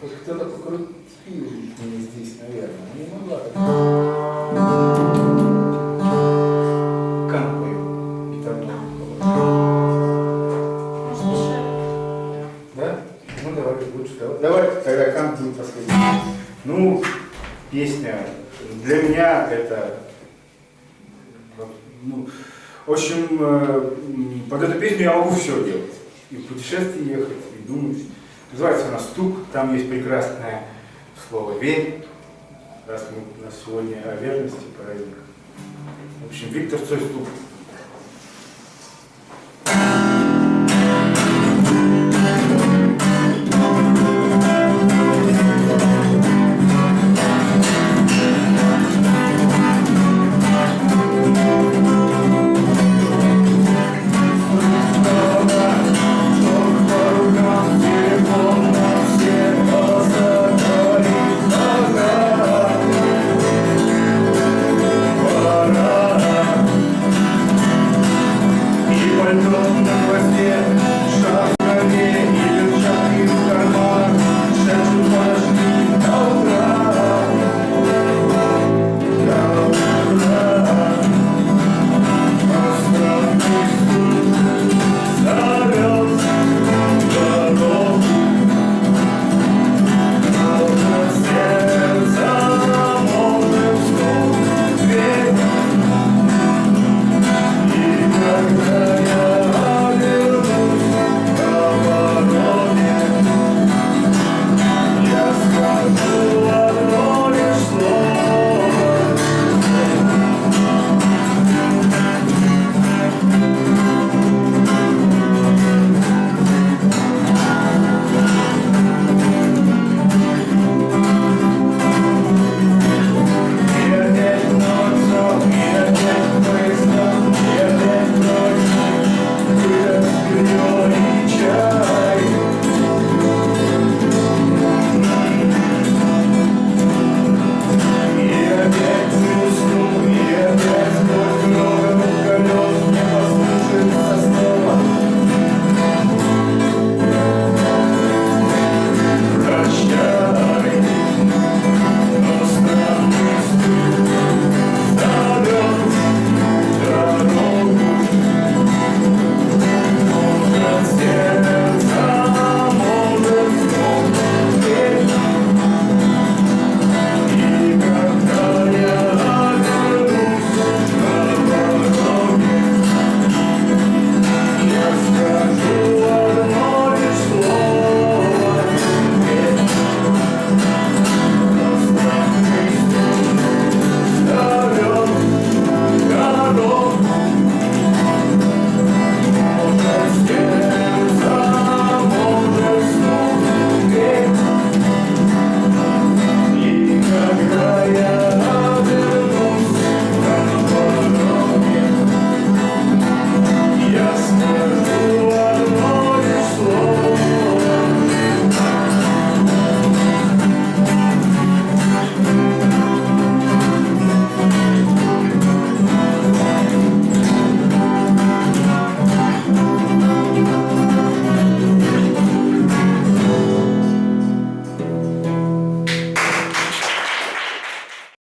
Вот кто-то покрутил не здесь, наверное. Не могла. Канкой гитарную. Да? Ну давай лучше. Давай тогда кант будет последний. Ну, песня для меня это, ну, в общем, под эту песню я могу все делать. И в путешествие ехать, и думать. Называется она «Стук», там есть прекрасное слово «верь», раз мы у нас сегодня о верности праздник. В общем, Виктор Цой «Стук».